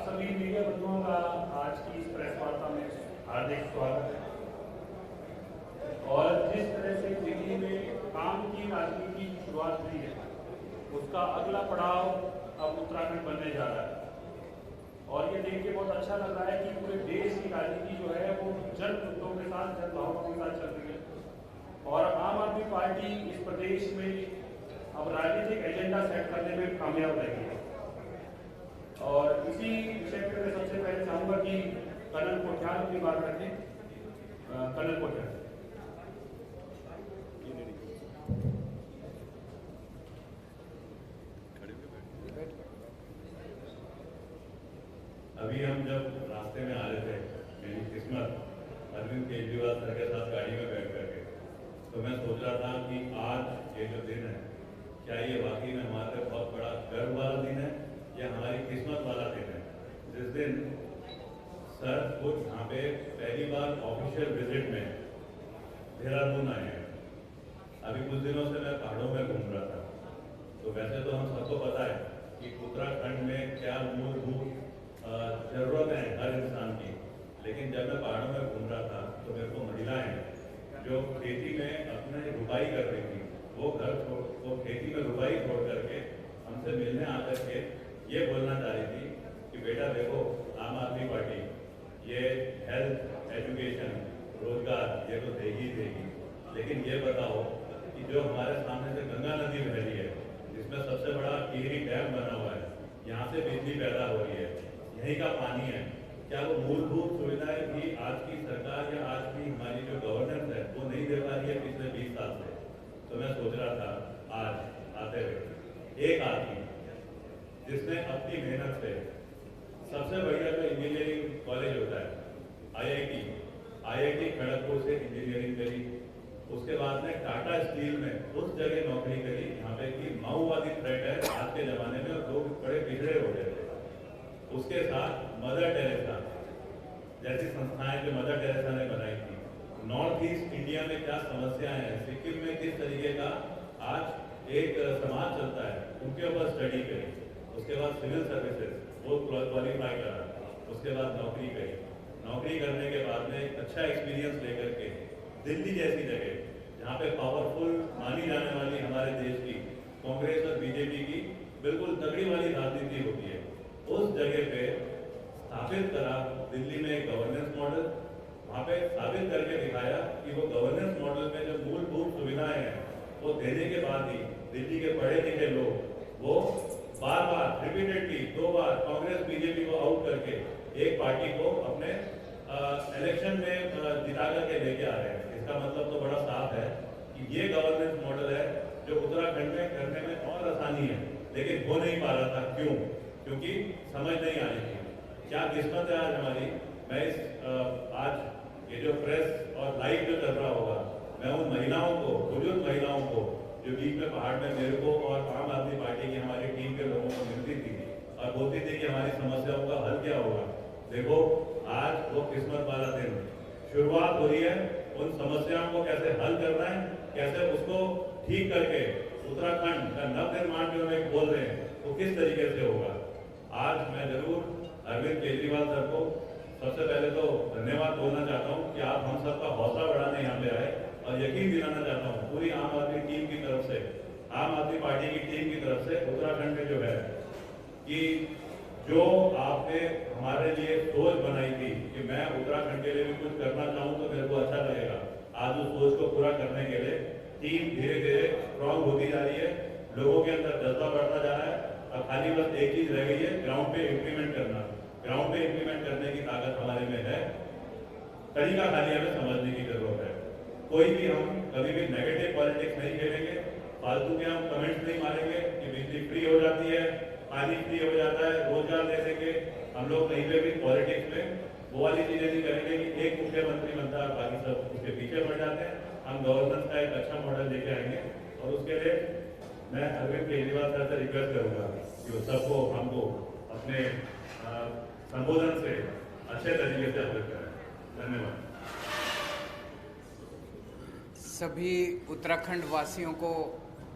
सभी मीडिया बंधुओं का आज की इस प्रेस वार्ता में हार्दिक स्वागत है। और जिस तरह से दिल्ली में काम की राजनीति की शुरुआत हुई है, उसका अगला पड़ाव अब उत्तराखंड बनने जा रहा है। और ये देख के बहुत अच्छा लग रहा है कि पूरे देश की राजनीति जो है वो जन मुद्दों के साथ, जन भावनाओं के साथ चल रही है। और आम आदमी पार्टी इस प्रदेश में अब राजनीतिक एजेंडा सेट करने में कामयाब रही है। और इसी विषय पर मैं सबसे पहले चाहूंगा कि कर्नल कोठियाल की बात रखें। कर्नल कोठियाल, अभी हम जब रास्ते में आ रहे थे, मेरी किस्मत अरविंद केजरीवाल सर के साथ गाड़ी में बैठ करके, तो मैं सोच रहा था कि आज ये जो दिन है, क्या ये वाकई में हमारे लिए बहुत बड़ा गर्व वाला दिन है या हमारी किस्मत वाला दिन है, जिस दिन सर को यहाँ पे पहली बार ऑफिशियल विजिट में देहरादून आए हैं। अभी कुछ दिनों से मैं पहाड़ों में घूम रहा था, तो वैसे तो हम सबको पता है कि उत्तराखंड में क्या मूलभूत जरूरत है हर इंसान की, लेकिन जब मैं पहाड़ों में घूम रहा था तो मेरे को महिलाएं जो खेती में अपने रुपाई कर रही थी, वो खेती में रुपाई छोड़ करके हमसे मिलने आकर के ये बोलना चाह रही थी कि बेटा देखो, आम आदमी पार्टी ये हेल्थ, एजुकेशन, रोजगार ये तो देगी ही देगी, लेकिन ये बताओ कि जो हमारे सामने से गंगा नदी बह रही है, जिसमें सबसे बड़ा टिहरी डैम बना हुआ है, यहाँ से बिजली पैदा हो रही है, यहीं का पानी है, क्या वो मूलभूत सुविधाएं भी आज की सरकार या आज की हमारी जो गवर्नेंस है वो नहीं दे पा रही है पिछले 20 साल से? तो मैं सोच रहा था आज आते हुए एक आदमी जिसने अपनी मेहनत से सबसे बढ़िया जो इंजीनियरिंग कॉलेज होता है आईआईटी खड़गपुर से इंजीनियरिंग करी, उसके बाद में टाटा स्टील में उस जगह नौकरी करी जहाँ पे कि माओवादी थ्रेट है आज के जमाने में और लोग बड़े पिछड़े हो गए थे। उसके साथ मदर टेरेसा जैसी संस्थाएं जो मदर टेरेसा ने बनाई थी, नॉर्थ ईस्ट इंडिया में क्या समस्याएं हैं, सिक्किम में किस तरीके का आज एक समाज चलता है, उनके ऊपर स्टडी करी। उसके बाद सिविल सर्विसेज वो क्वालिफाई करा, उसके बाद नौकरी करी। नौकरी करने के बाद में एक अच्छा एक्सपीरियंस लेकर के दिल्ली जैसी जगह जहाँ पे पावरफुल मानी जाने वाली हमारे देश की कांग्रेस और बीजेपी की बिल्कुल तगड़ी वाली राजनीति होती है, उस जगह पे स्थापित करा दिल्ली में एक गवर्नेंस मॉडल। वहाँ पे साबित करके दिखाया कि वो गवर्नेंस मॉडल में जो मूलभूत सुविधाएं हैं वो देने के बाद ही दिल्ली के पढ़े लिखे लोग वो बार बार रिपीटेडली 2 बार कांग्रेस बीजेपी को आउट करके एक पार्टी को अपने इलेक्शन में जिता करके लेके आ रहे हैं। इसका मतलब तो बड़ा साफ है कि ये गवर्नेंस मॉडल है जो उत्तराखंड में करने में और आसानी है, लेकिन हो नहीं पा रहा था। क्यों? क्योंकि समझ नहीं आ रही थी। क्या किस्मत है आज हमारी। मैं इस आज ये जो प्रेस और लाइव जो चल रहा होगा, मैं उन महिलाओं को, बुजुर्ग महिलाओं को जो बीच में पहाड़ में मेरे को और आम आदमी पार्टी की हमारी टीम के लोगों को मिलती थी और बोलती थी कि हमारी समस्याओं का हल क्या होगा, देखो आज वो किस्मत वाला दिन शुरुआत हो रही है। उन समस्याओं को कैसे हल करना है, कैसे उसको ठीक करके उत्तराखंड का नवनिर्माण जो हम बोल रहे हैं वो किस तरीके से होगा। आज मैं जरूर अरविंद केजरीवाल सर को सबसे पहले तो धन्यवाद बोलना चाहता हूँ कि आप हम सबका हौसला बढ़ाने यहाँ पे आए, और यकीन दिलाना चाहता हूँ पूरी आम आदमी टीम की तरफ से, आम आदमी पार्टी की टीम की तरफ से उत्तराखंड में जो है कि जो आपने हमारे लिए सोच बनाई थी कि मैं उत्तराखंड के लिए भी कुछ करना चाहूँ तो मेरे को अच्छा लगेगा, आज उस सोच को पूरा करने के लिए टीम धीरे धीरे स्ट्रांग होती जा रही है, लोगों के अंदर जज्बा बढ़ता जा रहा है। अब खाली बस एक चीज रह गई है, ग्राउंड पे इम्प्लीमेंट करना। ग्राउंड पे इम्प्लीमेंट करने की ताकत हमारे में है, तरीका खाली हमें समझने की जरूरत है। कोई भी हम कभी भी नेगेटिव पॉलिटिक्स नहीं खेलेंगे, फालतू के हम कमेंट्स नहीं मारेंगे कि बिजली फ्री हो जाती है, पानी फ्री हो जाता है, रोजगार दे देंगे। हम लोग कहीं पे भी पॉलिटिक्स में वो वाली चीजें नहीं करेंगे कि एक मुख्यमंत्री बनता है बाकी सब उसके पीछे पड़ जाते हैं। हम गवर्नेंस का एक अच्छा मॉडल लेके आएंगे, और उसके लिए मैं अरविंद केजरीवाल सर से रिक्वेस्ट करूंगा कि वो सबको हमको अपने संबोधन से अच्छे तरीके से अवगत करें। धन्यवाद। सभी उत्तराखंड वासियों को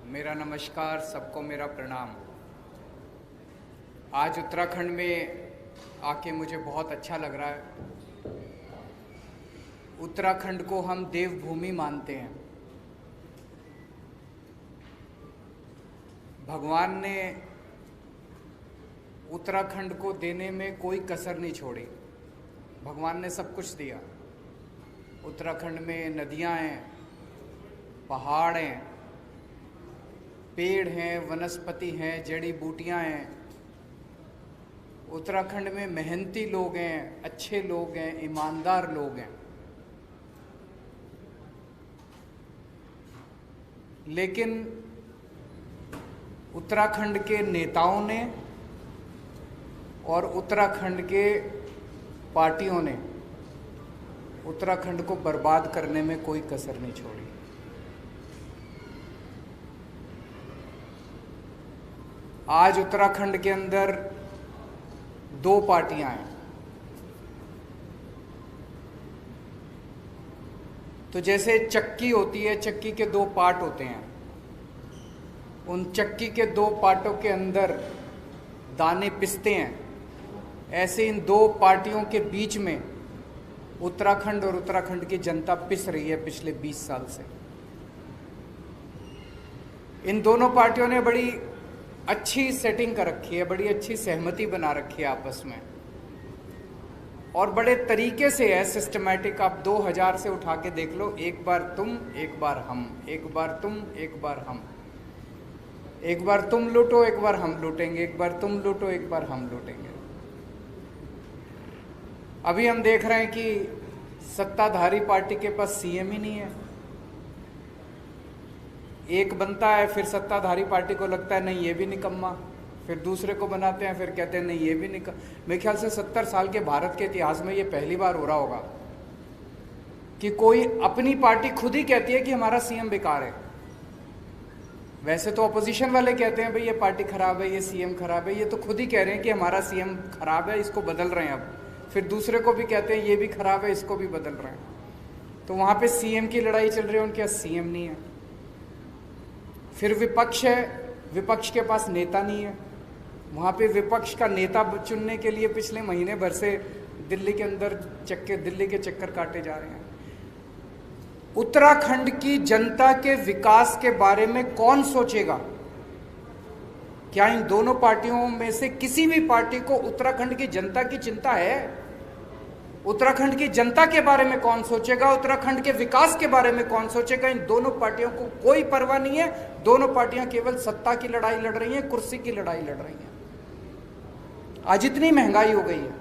मेरा नमस्कार, सबको मेरा प्रणाम। आज उत्तराखंड में आके मुझे बहुत अच्छा लग रहा है। उत्तराखंड को हम देवभूमि मानते हैं। भगवान ने उत्तराखंड को देने में कोई कसर नहीं छोड़ी। भगवान ने सब कुछ दिया। उत्तराखंड में नदियां हैं, पहाड़ हैं, पेड़ हैं, वनस्पति हैं, जड़ी बूटियां हैं। उत्तराखंड में मेहनती लोग हैं, अच्छे लोग हैं, ईमानदार लोग हैं। लेकिन उत्तराखंड के नेताओं ने और उत्तराखंड के पार्टियों ने उत्तराखंड को बर्बाद करने में कोई कसर नहीं छोड़ी। आज उत्तराखंड के अंदर 2 पार्टियां हैं। तो जैसे चक्की होती है, चक्की के 2 पार्ट होते हैं। उन चक्की के 2 पार्टों के अंदर दाने पिसते हैं। ऐसे इन 2 पार्टियों के बीच में उत्तराखंड और उत्तराखंड की जनता पिस रही है पिछले 20 साल से। इन दोनों पार्टियों ने बड़ी अच्छी सेटिंग कर रखी है, बड़ी अच्छी सहमति बना रखी है आपस में, और बड़े तरीके से है, सिस्टमैटिक। आप 2000 से उठा के देख लो, एक बार तुम, एक बार हम, एक बार तुम, एक बार हम, एक बार तुम लूटो, एक बार हम लूटेंगे, एक बार तुम लूटो, एक बार हम लूटेंगे। अभी हम देख रहे हैं कि सत्ताधारी पार्टी के पास सीएम ही नहीं है। एक बनता है, फिर सत्ताधारी पार्टी को लगता है नहीं ये भी निकम्मा, फिर दूसरे को बनाते हैं, फिर कहते हैं नहीं ये भी निकम्मा। मेरे ख्याल से 70 साल के भारत के इतिहास में ये पहली बार हो रहा होगा कि कोई अपनी पार्टी खुद ही कहती है कि हमारा सीएम बेकार है। वैसे तो अपोजिशन वाले कहते हैं भाई ये पार्टी खराब है, ये सीएम खराब है। ये तो खुद ही कह रहे हैं कि हमारा सीएम खराब है, इसको बदल रहे हैं। अब फिर दूसरे को भी कहते हैं ये भी खराब है, इसको भी बदल रहे हैं। तो वहां पे सीएम की लड़ाई चल रही है, उनके पास सीएम नहीं है। फिर विपक्ष है, विपक्ष के पास नेता नहीं है। वहां पे विपक्ष का नेता चुनने के लिए पिछले महीने भर से दिल्ली के अंदर दिल्ली के चक्कर काटे जा रहे हैं। उत्तराखंड की जनता के विकास के बारे में कौन सोचेगा? क्या इन दोनों पार्टियों में से किसी भी पार्टी को उत्तराखंड की जनता की चिंता है? उत्तराखंड की जनता के बारे में कौन सोचेगा? उत्तराखंड के विकास के बारे में कौन सोचेगा? इन दोनों पार्टियों को कोई परवाह नहीं है। दोनों पार्टियां केवल सत्ता की लड़ाई लड़ रही हैं, कुर्सी की लड़ाई लड़ रही हैं। आज इतनी महंगाई हो गई है,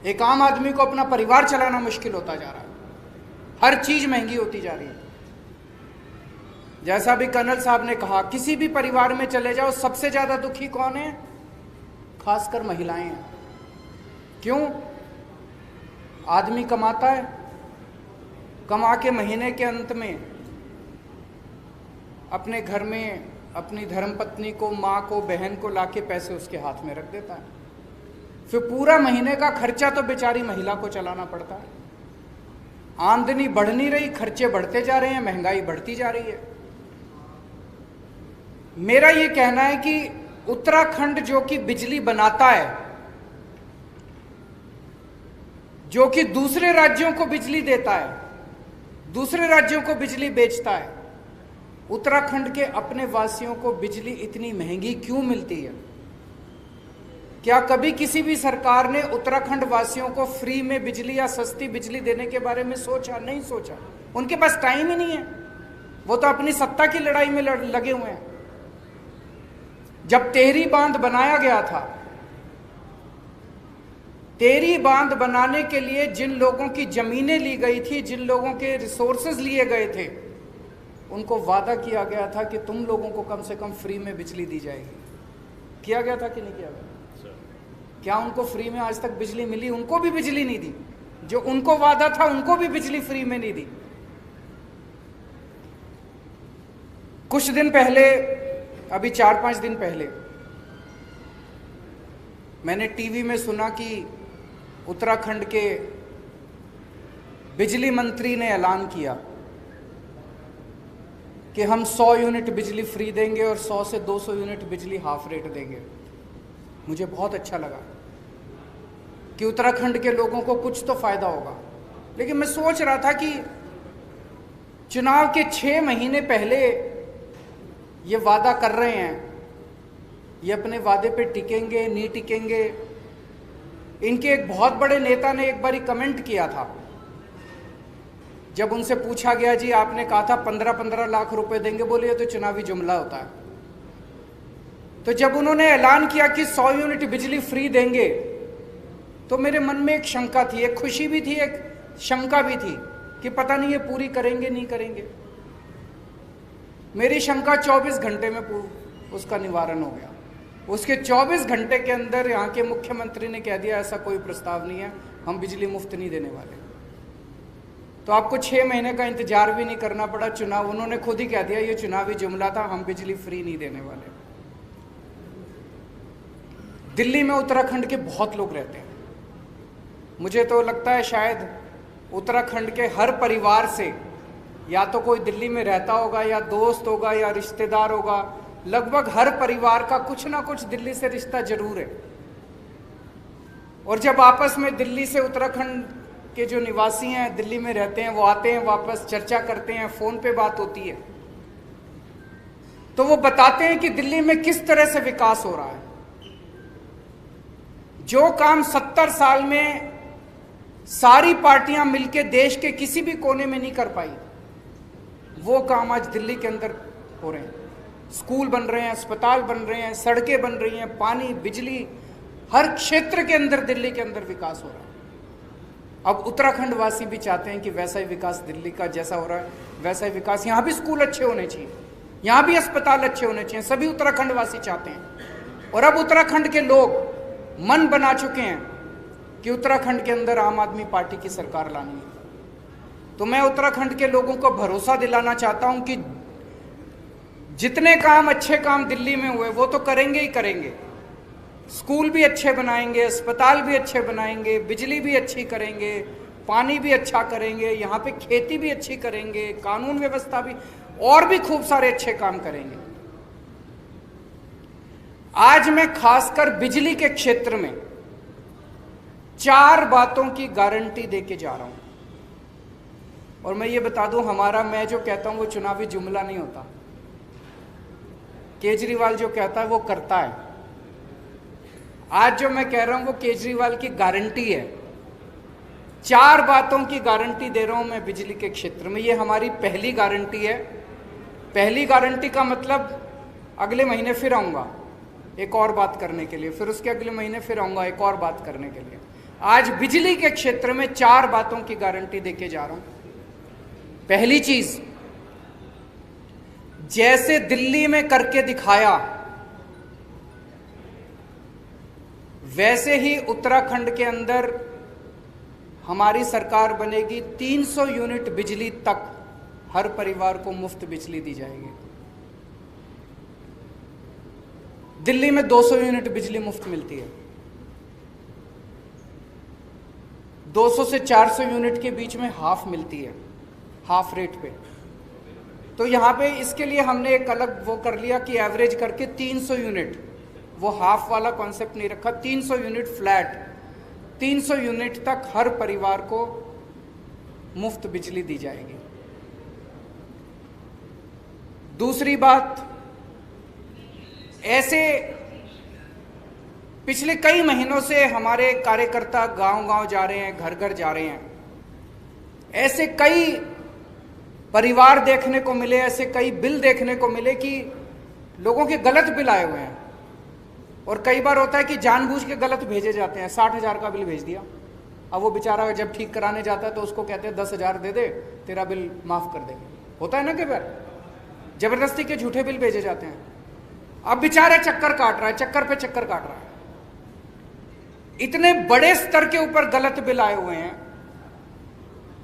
एक आम आदमी को अपना परिवार चलाना मुश्किल होता जा रहा है। हर चीज महंगी होती जा रही है। जैसा भी कर्नल साहब ने कहा, किसी भी परिवार में चले जाओ, सबसे ज्यादा दुखी कौन है? खासकर महिलाएं हैं। क्यों? आदमी कमाता है, कमा के महीने के अंत में अपने घर में अपनी धर्मपत्नी को, माँ को, बहन को लाके पैसे उसके हाथ में रख देता है। फिर पूरा महीने का खर्चा तो बेचारी महिला को चलाना पड़ता है। आमदनी बढ़ नहीं रही, खर्चे बढ़ते जा रहे हैं, महंगाई बढ़ती जा रही है। मेरा ये कहना है कि उत्तराखंड जो कि बिजली बनाता है, जो कि दूसरे राज्यों को बिजली देता है, दूसरे राज्यों को बिजली बेचता है, उत्तराखंड के अपने वासियों को बिजली इतनी महंगी क्यों मिलती है? क्या कभी किसी भी सरकार ने उत्तराखंड वासियों को फ्री में बिजली या सस्ती बिजली देने के बारे में सोचा? नहीं सोचा। उनके पास टाइम ही नहीं है। वो तो अपनी सत्ता की लड़ाई में लगे हुए हैं। जब टेहरी बांध बनाया गया था, टेहरी बांध बनाने के लिए जिन लोगों की जमीनें ली गई थी, जिन लोगों के रिसोर्सेज लिए गए थे, उनको वादा किया गया था कि तुम लोगों को कम से कम फ्री में बिजली दी जाएगी। किया गया था कि नहीं किया गया? क्या उनको फ्री में आज तक बिजली मिली? उनको भी बिजली नहीं दी। जो उनको वादा था, उनको भी बिजली फ्री में नहीं दी। कुछ दिन पहले, अभी 4-5 दिन पहले, मैंने टीवी में सुना कि उत्तराखंड के बिजली मंत्री ने ऐलान किया कि हम 100 यूनिट बिजली फ्री देंगे और 100 से 200 यूनिट बिजली हाफ रेट देंगे। मुझे बहुत अच्छा लगा कि उत्तराखंड के लोगों को कुछ तो फायदा होगा। लेकिन मैं सोच रहा था कि चुनाव के 6 महीने पहले ये वादा कर रहे हैं, ये अपने वादे पे टिकेंगे नहीं टिकेंगे। इनके एक बहुत बड़े नेता ने एक बारी कमेंट किया था, जब उनसे पूछा गया जी आपने कहा था 15-15 लाख रुपए देंगे, बोले ये तो चुनावी जुमला होता है। तो जब उन्होंने ऐलान किया कि 100 यूनिट बिजली फ्री देंगे, तो मेरे मन में एक शंका थी, एक खुशी भी थी, एक शंका भी थी कि पता नहीं ये पूरी करेंगे नहीं करेंगे। मेरी शंका 24 घंटे में उसका निवारण हो गया। उसके 24 घंटे के अंदर यहाँ के मुख्यमंत्री ने कह दिया ऐसा कोई प्रस्ताव नहीं है, हम बिजली मुफ्त नहीं देने वाले। तो आपको 6 महीने का इंतजार भी नहीं करना पड़ा। चुनाव उन्होंने खुद ही कह दिया ये चुनावी जुमला था, हम बिजली फ्री नहीं देने वाले। दिल्ली में उत्तराखंड के बहुत लोग रहते हैं। मुझे तो लगता है शायद उत्तराखंड के हर परिवार से या तो कोई दिल्ली में रहता होगा, या दोस्त होगा, या रिश्तेदार होगा। लगभग हर परिवार का कुछ ना कुछ दिल्ली से रिश्ता जरूर है। और जब आपस में दिल्ली से उत्तराखंड के जो निवासी हैं, दिल्ली में रहते हैं, वो आते हैं वापस, चर्चा करते हैं, फोन पे बात होती है, तो वो बताते हैं कि दिल्ली में किस तरह से विकास हो रहा है। जो काम 70 साल में सारी पार्टियां मिलकर देश के किसी भी कोने में नहीं कर पाई, वो काम आज दिल्ली के अंदर हो रहे हैं। स्कूल बन रहे हैं, अस्पताल बन रहे हैं, सड़कें बन रही हैं, पानी, बिजली, हर क्षेत्र के अंदर दिल्ली के अंदर विकास हो रहा है। अब उत्तराखंड वासी भी चाहते हैं कि वैसा ही विकास दिल्ली का जैसा हो रहा है वैसा ही विकास, यहाँ भी स्कूल अच्छे होने चाहिए, यहाँ भी अस्पताल अच्छे होने चाहिए, सभी उत्तराखंड वासी चाहते हैं। और अब उत्तराखंड के लोग मन बना चुके हैं कि उत्तराखंड के अंदर आम आदमी पार्टी की सरकार लानी है। तो मैं उत्तराखंड के लोगों को भरोसा दिलाना चाहता हूं कि जितने काम, अच्छे काम दिल्ली में हुए वो तो करेंगे ही करेंगे। स्कूल भी अच्छे बनाएंगे, अस्पताल भी अच्छे बनाएंगे, बिजली भी अच्छी करेंगे, पानी भी अच्छा करेंगे, यहाँ पे खेती भी अच्छी करेंगे, कानून व्यवस्था भी, और भी खूब सारे अच्छे काम करेंगे। आज मैं खासकर बिजली के क्षेत्र में 4 बातों की गारंटी देके जा रहा हूं। और मैं ये बता दूं, मैं जो कहता हूं वो चुनावी जुमला नहीं होता। केजरीवाल जो कहता है वो करता है। आज जो मैं कह रहा हूं वो केजरीवाल की गारंटी है। 4 बातों की गारंटी दे रहा हूं मैं बिजली के क्षेत्र में। ये हमारी पहली गारंटी है। पहली गारंटी का मतलब अगले महीने फिर आऊंगा एक और बात करने के लिए, फिर उसके अगले महीने फिर आऊंगा एक और बात करने के लिए। आज बिजली के क्षेत्र में 4 बातों की गारंटी देके जा रहा हूं। पहली चीज, जैसे दिल्ली में करके दिखाया वैसे ही उत्तराखंड के अंदर हमारी सरकार बनेगी। 300 यूनिट बिजली तक हर परिवार को मुफ्त बिजली दी जाएगी। दिल्ली में 200 यूनिट बिजली मुफ्त मिलती है। 200 से 400 यूनिट के बीच में हाफ मिलती है, हाफ रेट पे। तो यहाँ पे इसके लिए हमने एक अलग वो कर लिया कि एवरेज करके 300 यूनिट, वो हाफ वाला कॉन्सेप्ट नहीं रखा, 300 यूनिट फ्लैट, 300 यूनिट तक हर परिवार को मुफ्त बिजली दी जाएगी। दूसरी बात, ऐसे पिछले कई महीनों से हमारे कार्यकर्ता गांव-गांव जा रहे हैं, घर घर जा रहे हैं। ऐसे कई परिवार देखने को मिले, ऐसे कई बिल देखने को मिले कि लोगों के गलत बिल आए हुए हैं। और कई बार होता है कि जानबूझ के गलत भेजे जाते हैं। 60,000 का बिल भेज दिया, अब वो बेचारा जब ठीक कराने जाता है तो उसको कहते हैं 10,000 दे दे, तेरा बिल माफ कर देंगे। होता है ना, कई बार जबरदस्ती के झूठे बिल भेजे जाते हैं। अब बेचारे चक्कर काट रहा है, चक्कर पे चक्कर काट रहा है। इतने बड़े स्तर के ऊपर गलत बिल आए हुए हैं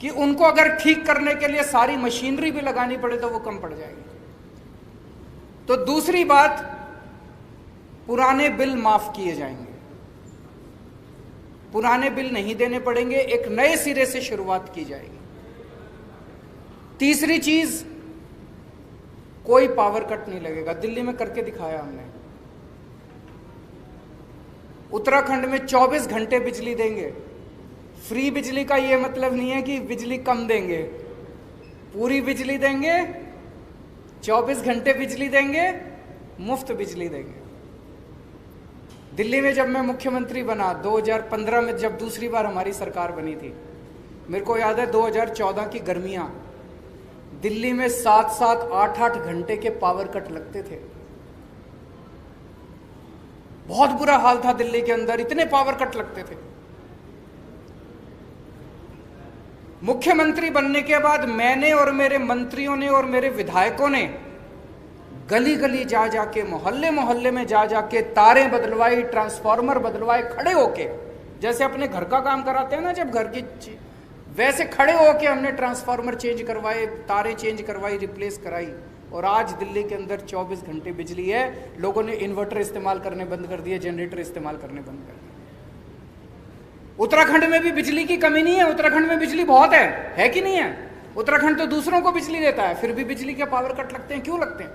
कि उनको अगर ठीक करने के लिए सारी मशीनरी भी लगानी पड़े तो वो कम पड़ जाएगी। तो दूसरी बात, पुराने बिल माफ किए जाएंगे, पुराने बिल नहीं देने पड़ेंगे, एक नए सिरे से शुरुआत की जाएगी। तीसरी चीज, कोई पावर कट नहीं लगेगा। दिल्ली में करके दिखाया हमने। उत्तराखंड में 24 घंटे बिजली देंगे। फ्री बिजली का ये मतलब नहीं है कि बिजली कम देंगे, पूरी बिजली देंगे, 24 घंटे बिजली देंगे, मुफ्त बिजली देंगे। दिल्ली में जब मैं मुख्यमंत्री बना 2015 में, जब दूसरी बार हमारी सरकार बनी थी, मेरे को याद है 2014 की गर्मियां, दिल्ली में 7-7, 8-8 घंटे के पावर कट लगते थे। बहुत बुरा हाल था दिल्ली के अंदर, इतने पावर कट लगते थे। मुख्यमंत्री बनने के बाद मैंने और मेरे मंत्रियों ने और मेरे विधायकों ने गली गली जा जाके, मोहल्ले मोहल्ले में जा जाके तारें बदलवाई, ट्रांसफार्मर बदलवाए, खड़े होके, जैसे अपने घर का काम कराते हैं ना जब घर की, वैसे खड़े होके हमने ट्रांसफार्मर चेंज करवाए, तारें चेंज करवाई, रिप्लेस कराई। और आज दिल्ली के अंदर 24 घंटे बिजली है। लोगों ने इन्वर्टर इस्तेमाल करने बंद कर दिए, जनरेटर इस्तेमाल करने बंद कर दिए। उत्तराखंड में भी बिजली की कमी नहीं है, उत्तराखंड में बिजली बहुत है कि नहीं है? उत्तराखंड तो दूसरों को बिजली देता है, फिर भी बिजली के पावर कट लगते हैं, क्यों लगते हैं?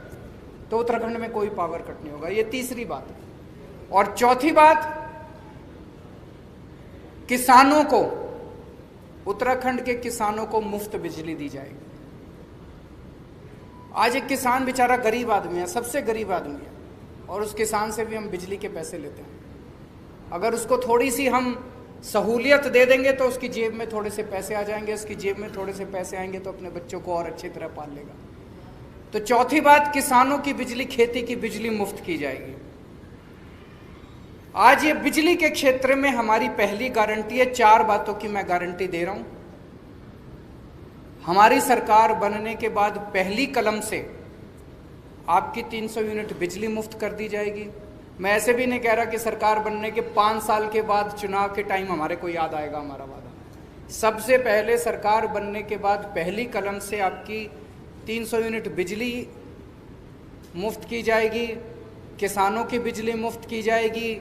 तो उत्तराखंड में कोई पावर कट नहीं होगा। ये तीसरी बात है। और चौथी बात, किसानों को, उत्तराखंड के किसानों को मुफ्त बिजली दी जाएगी। आज एक किसान बेचारा गरीब आदमी है, सबसे गरीब आदमी है, और उस किसान से भी हम बिजली के पैसे लेते हैं। अगर उसको थोड़ी सी हम सहूलियत दे देंगे तो उसकी जेब में थोड़े से पैसे आ जाएंगे, उसकी जेब में थोड़े से पैसे आएंगे तो अपने बच्चों को और अच्छी तरह पाल लेगा। तो चौथी बात, किसानों की बिजली, खेती की बिजली मुफ्त की जाएगी। आज ये बिजली के क्षेत्र में हमारी पहली गारंटी है। 4 बातों की मैं गारंटी दे रहा हूं। हमारी सरकार बनने के बाद पहली कलम से आपकी 300 यूनिट बिजली मुफ्त कर दी जाएगी। मैं ऐसे भी नहीं कह रहा कि सरकार बनने के 5 साल के बाद चुनाव के टाइम हमारे को याद आएगा हमारा वादा। सबसे पहले सरकार बनने के बाद पहली कलम से आपकी 300 यूनिट बिजली मुफ्त की जाएगी, किसानों की बिजली मुफ्त की जाएगी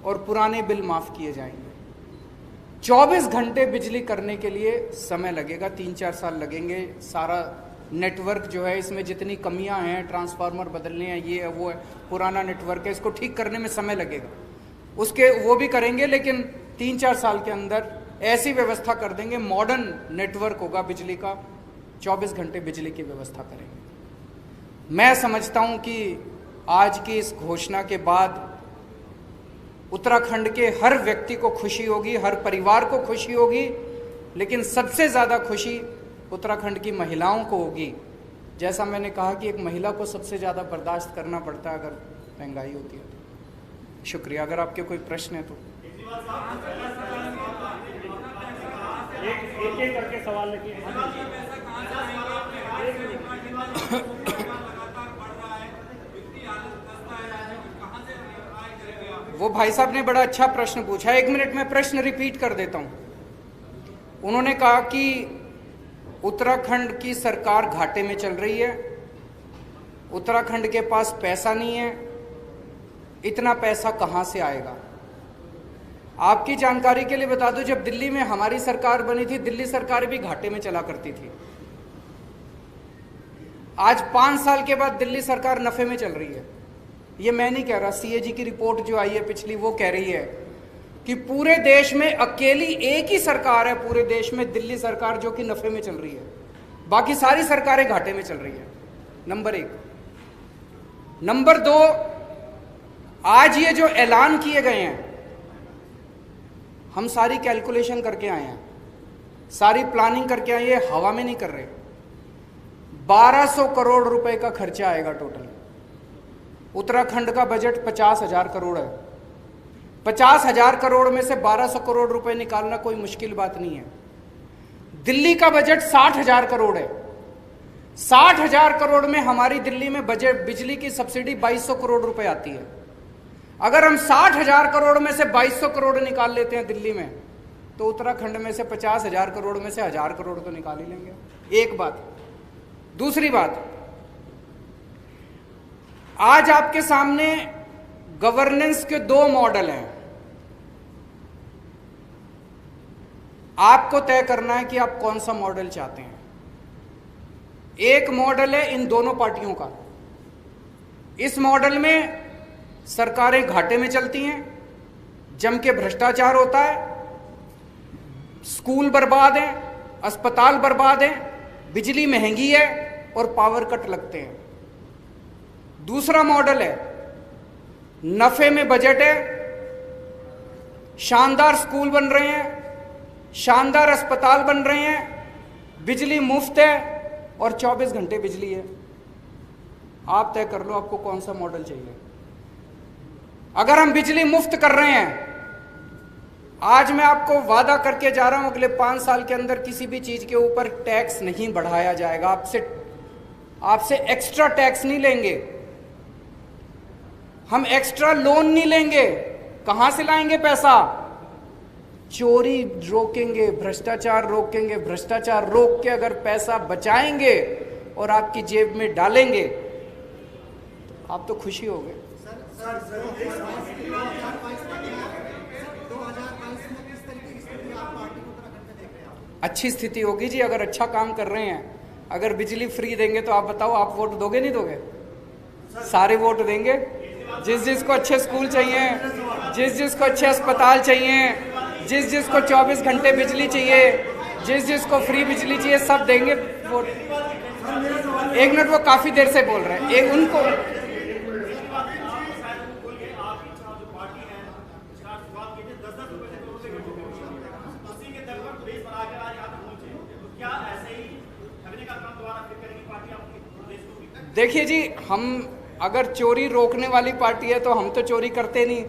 और पुराने बिल माफ़ किए जाएंगे। 24 घंटे बिजली करने के लिए समय लगेगा, 3-4 साल लगेंगे। सारा नेटवर्क जो है, इसमें जितनी कमियां हैं, ट्रांसफार्मर बदलने हैं, ये है वो है, पुराना नेटवर्क है, इसको ठीक करने में समय लगेगा। उसके वो भी करेंगे, लेकिन 3-4 साल के अंदर ऐसी व्यवस्था कर देंगे, मॉडर्न नेटवर्क होगा बिजली का, 24 घंटे बिजली की व्यवस्था करेंगे। मैं समझता हूं कि आज की इस घोषणा के बाद उत्तराखंड के हर व्यक्ति को खुशी होगी, हर परिवार को खुशी होगी, लेकिन सबसे ज़्यादा खुशी उत्तराखंड की महिलाओं को होगी। जैसा मैंने कहा कि एक महिला को सबसे ज़्यादा बर्दाश्त करना पड़ता है अगर महंगाई होती है तो। शुक्रिया। अगर आपके कोई प्रश्न है तो एक करके सवाल लिखिए। वो भाई साहब ने बड़ा अच्छा प्रश्न पूछा है। 1 मिनट में प्रश्न रिपीट कर देता हूं। उन्होंने कहा कि उत्तराखंड की सरकार घाटे में चल रही है, उत्तराखंड के पास पैसा नहीं है, इतना पैसा कहां से आएगा? आपकी जानकारी के लिए बता दूं, जब दिल्ली में हमारी सरकार बनी थी, दिल्ली सरकार भी घाटे में चला करती थी। आज 5 साल के बाद दिल्ली सरकार नफे में चल रही है। ये मैं नहीं कह रहा, सीएजी की रिपोर्ट जो आई है पिछली, वो कह रही है कि पूरे देश में अकेली एक ही सरकार है पूरे देश में, दिल्ली सरकार, जो कि नफे में चल रही है, बाकी सारी सरकारें घाटे में चल रही है। नंबर 1। नंबर 2, आज ये जो ऐलान किए गए हैं, हम सारी कैलकुलेशन करके आए हैं, सारी प्लानिंग करके आए, ये हवा में नहीं कर रहे। 1200 करोड़ रुपए का खर्चा आएगा टोटल। उत्तराखंड का बजट 50,000 करोड़ है। 50,000 करोड़ में से 1200 करोड़ रुपए निकालना कोई मुश्किल बात नहीं है। दिल्ली का बजट 60,000 करोड़ है। 60,000 करोड़ में हमारी दिल्ली में बजट बिजली की सब्सिडी 2200 करोड़ रुपए आती है। अगर हम 60,000 करोड़ में से 2200 करोड़ निकाल लेते हैं दिल्ली में, तो उत्तराखंड में से 50,000 करोड़ में से 1000 करोड़ तो निकाल ही लेंगे। एक बात। दूसरी बात, आज आपके सामने गवर्नेंस के 2 मॉडल हैं। आपको तय करना है कि आप कौन सा मॉडल चाहते हैं। एक मॉडल है इन दोनों पार्टियों का। इस मॉडल में सरकारें घाटे में चलती हैं, जम के भ्रष्टाचार होता है, स्कूल बर्बाद हैं, अस्पताल बर्बाद हैं, बिजली महंगी है और पावर कट लगते हैं। दूसरा मॉडल है नफे में बजट है, शानदार स्कूल बन रहे हैं, शानदार अस्पताल बन रहे हैं, बिजली मुफ्त है और 24 घंटे बिजली है। आप तय कर लो आपको कौन सा मॉडल चाहिए। अगर हम बिजली मुफ्त कर रहे हैं, आज मैं आपको वादा करके जा रहा हूं अगले 5 साल के अंदर किसी भी चीज के ऊपर टैक्स नहीं बढ़ाया जाएगा। आपसे एक्स्ट्रा टैक्स नहीं लेंगे, हम एक्स्ट्रा लोन नहीं लेंगे। कहां से लाएंगे पैसा? चोरी रोकेंगे, भ्रष्टाचार रोकेंगे, भ्रष्टाचार रोक के अगर पैसा बचाएंगे और आपकी जेब में डालेंगे तो आप तो खुशी हो गए। अच्छी स्थिति होगी जी अगर अच्छा काम कर रहे हैं। अगर बिजली फ्री देंगे तो आप बताओ, आप वोट दोगे नहीं दोगे? सारे वोट देंगे। जिस जिसको अच्छे स्कूल चाहिए, जिस जिसको अच्छे अस्पताल चाहिए, जिस जिसको 24 घंटे बिजली चाहिए, जिस जिसको फ्री बिजली चाहिए, सब देंगे वोट। एक मिनट, वो काफी देर से बोल रहे हैं। एक उनको देखिए जी, हम अगर चोरी रोकने वाली पार्टी है तो हम तो चोरी करते नहीं।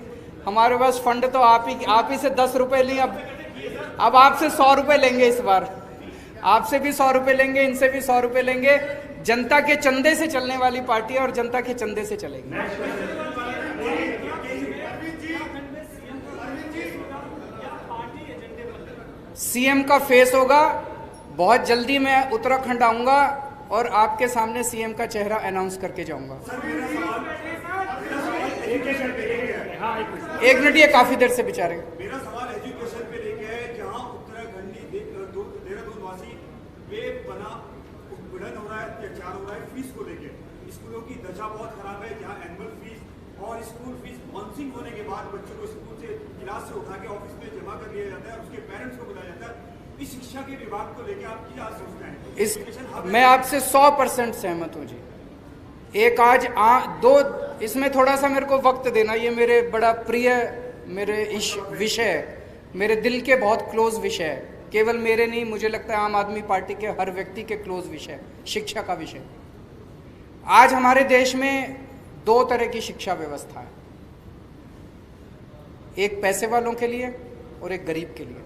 हमारे पास फंड तो आप ही से 10 रुपए लिए। अब आपसे 100 रुपए लेंगे इस बार, आपसे भी 100 रुपए लेंगे, इनसे भी 100 रुपए लेंगे। जनता के चंदे से चलने वाली पार्टी है और जनता के चंदे से चलेगी। सीएम का फेस होगा, बहुत जल्दी मैं उत्तराखंड आऊंगा और आपके सामने सीएम का चेहरा अनाउंस करके जाऊंगा। एक मिनट, ये काफी देर से बेचारे। मेरा सवाल एजुकेशन पे लेके है, जहां उत्तराखंडी देहरादून वासी वे बना उद्भंडन हो रहा है, अत्याचार हो रहा है फीस को लेके। स्कूलों की दशा बहुत खराब है, जहां एनुअल फीस और स्कूल फीस बाउंसिंग होने के बाद बच्चों को स्कूल से क्लास से उठा के ऑफिस में जमा कर लिया जाता है और उसके पेरेंट्स को बुलाया जाता है। इस शिक्षा के विभाग को लेकर आप क्या सोचते हैं? मैं आपसे 100% सहमत हूं जी। एक आज दो, इसमें थोड़ा सा मेरे को वक्त देना। ये मेरे बड़ा प्रिय मेरे विषय है, मेरे दिल के बहुत क्लोज विषय है। केवल मेरे नहीं, मुझे लगता है आम आदमी पार्टी के हर व्यक्ति के क्लोज विषय, शिक्षा का विषय। आज हमारे देश में 2 तरह की शिक्षा व्यवस्था है, एक पैसे वालों के लिए और एक गरीब के लिए।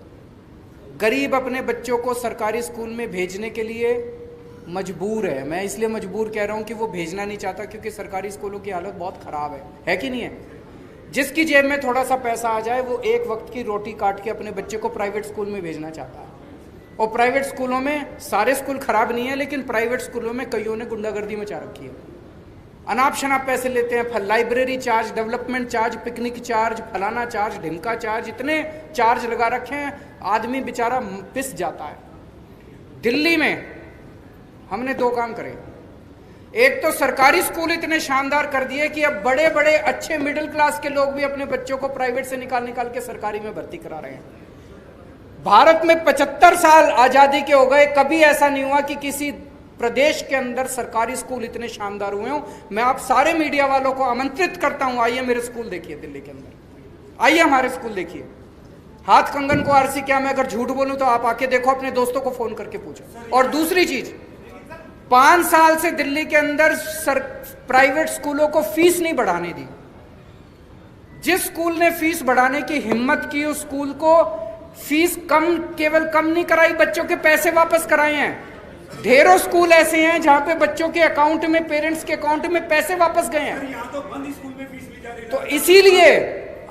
गरीब अपने बच्चों को सरकारी स्कूल में भेजने के लिए मजबूर है। मैं इसलिए मजबूर कह रहा हूं कि वो भेजना नहीं चाहता, क्योंकि सरकारी स्कूलों की हालत बहुत खराब है कि नहीं है? जिसकी जेब में थोड़ा सा पैसा आ जाए वो एक वक्त की रोटी काट के अपने बच्चे को प्राइवेट स्कूल में भेजना चाहता है। और प्राइवेट स्कूलों में, सारे स्कूल खराब नहीं है, लेकिन प्राइवेट स्कूलों में कईयों ने गुंडागर्दी मचा रखी है। अनाप शनाप पैसे लेते हैं, library charge, development charge, picnic charge, फलाना चार्ज, ढिमका चार्ज, इतने चार्ज लगा रखे हैं, आदमी बेचारा पिस जाता है। दिल्ली में हमने 2 काम करे। एक तो सरकारी स्कूल इतने शानदार कर दिए कि अब बड़े बड़े अच्छे मिडिल क्लास के लोग भी अपने बच्चों को प्राइवेट से निकाल के सरकारी में भर्ती करा रहे हैं। भारत में 75 साल आजादी के हो गए, कभी ऐसा नहीं हुआ कि किसी प्रदेश के अंदर सरकारी स्कूल इतने शानदार हुए हों। मैं आप सारे मीडिया वालों को आमंत्रित करता हूं, आइए मेरे स्कूल देखिए दिल्ली के अंदर, आइए हमारे स्कूल देखिए। हाथ कंगन को आरसी क्या, मैं अगर झूठ बोलूं तो आप आके देखो, अपने दोस्तों को फोन करके पूछो। और दूसरी चीज, 5 साल से दिल्ली के अंदर प्राइवेट स्कूलों को फीस नहीं बढ़ाने दी। जिस स्कूल ने फीस बढ़ाने की हिम्मत की, उस स्कूल को फीस केवल कम नहीं कराई, बच्चों के पैसे वापस कराए हैं। ढेरों स्कूल ऐसे हैं जहां पे बच्चों के अकाउंट में, पेरेंट्स के अकाउंट में पैसे वापस गए हैं। तो बंद स्कूल में फीस ली जा रही है। तो इसीलिए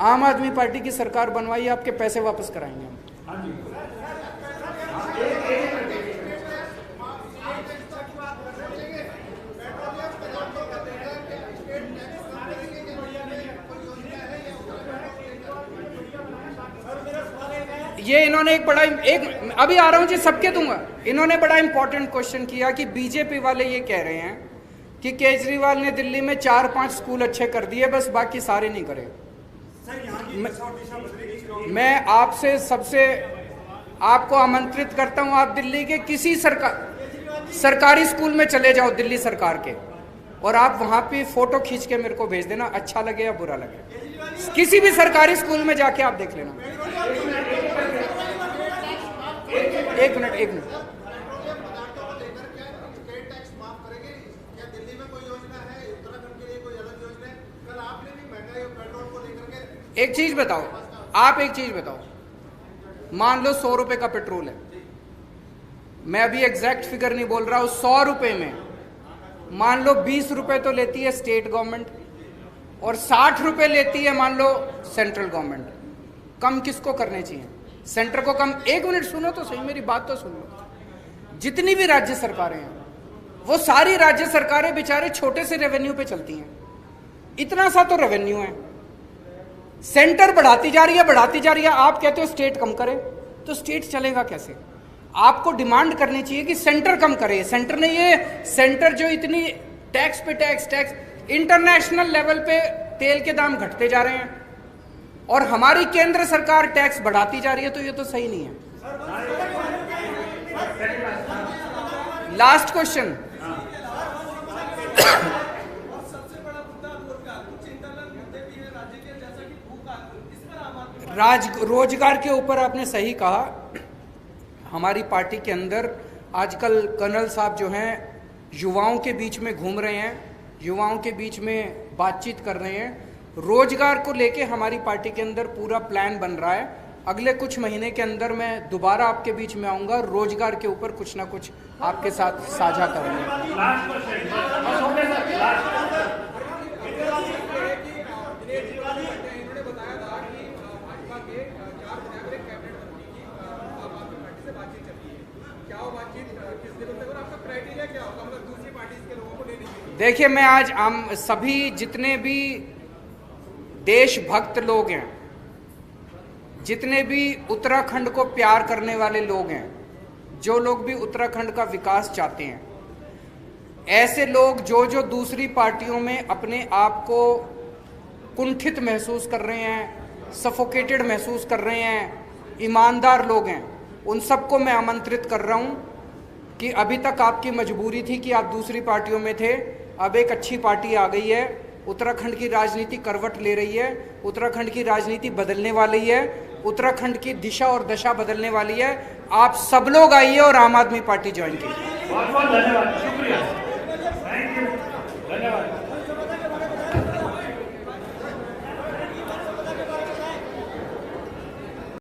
आम आदमी पार्टी की सरकार बनवाई, आपके पैसे वापस कराएंगे हम। ये इन्होंने अभी आ रहा हूं जी, सबके दूंगा। इन्होंने बड़ा इंपॉर्टेंट क्वेश्चन किया कि बीजेपी वाले ये कह रहे हैं कि केजरीवाल ने दिल्ली में 4-5 स्कूल अच्छे कर दिए, बस बाकी सारे नहीं करे। सर, यहाँ की दिशा बदली मैं आपसे सबसे आपको आमंत्रित करता हूं, आप दिल्ली के किसी सरकारी स्कूल में चले जाओ दिल्ली सरकार के, और आप वहां पे फोटो खींच के मेरे को भेज देना, अच्छा लगे या बुरा लगे। किसी भी सरकारी स्कूल में जाके आप देख लेना। एक मिनट एक चीज बताओ, आप एक चीज बताओ, मान लो 100 रुपए का पेट्रोल है, मैं अभी एग्जैक्ट फिगर नहीं बोल रहा हूं, 100 रुपए में मान लो 20 रुपए तो लेती है स्टेट गवर्नमेंट और 60 रुपए लेती है मान लो सेंट्रल गवर्नमेंट। कम किसको करने चाहिए? सेंटर को कम। एक मिनट सुनो तो सही, मेरी बात तो सुन लो। जितनी भी राज्य सरकारें हैं वो सारी राज्य सरकारें बेचारे छोटे से रेवेन्यू पे चलती हैं, इतना सा तो रेवेन्यू है, सेंटर बढ़ाती जा रही है, आप कहते हो स्टेट कम करे, तो स्टेट चलेगा कैसे? आपको डिमांड करनी चाहिए कि सेंटर कम करे। सेंटर ने ये सेंटर जो इतनी टैक्स पे टैक्स इंटरनेशनल लेवल पे तेल के दाम घटते जा रहे हैं और हमारी केंद्र सरकार टैक्स बढ़ाती जा रही है, तो ये तो सही नहीं है। लास्ट क्वेश्चन, रोजगार के ऊपर आपने सही कहा। हमारी पार्टी के अंदर आजकल कर्नल साहब जो हैं युवाओं के बीच में घूम रहे हैं, युवाओं के बीच में बातचीत कर रहे हैं। रोजगार को लेके हमारी पार्टी के अंदर पूरा प्लान बन रहा है। अगले कुछ महीने के अंदर मैं दोबारा आपके बीच में आऊंगा, रोजगार के ऊपर कुछ ना कुछ आपके साथ साझा करूंगा। देखिए, मैं आज सभी जितने भी देशभक्त लोग हैं, जितने भी उत्तराखंड को प्यार करने वाले लोग हैं, जो लोग भी उत्तराखंड का विकास चाहते हैं, ऐसे लोग जो दूसरी पार्टियों में अपने आप को कुंठित महसूस कर रहे हैं, सफोकेटेड महसूस कर रहे हैं, ईमानदार लोग हैं, उन सबको मैं आमंत्रित कर रहा हूं कि अभी तक आपकी मजबूरी थी कि आप दूसरी पार्टियों में थे, अब एक अच्छी पार्टी आ गई है, उत्तराखंड की राजनीति करवट ले रही है, उत्तराखंड की राजनीति बदलने वाली है, उत्तराखंड की दिशा और दशा बदलने वाली है। आप सब लोग आइए और आम आदमी पार्टी ज्वाइन कीजिए। बहुत बहुत धन्यवाद, शुक्रिया, थैंक यू, धन्यवाद।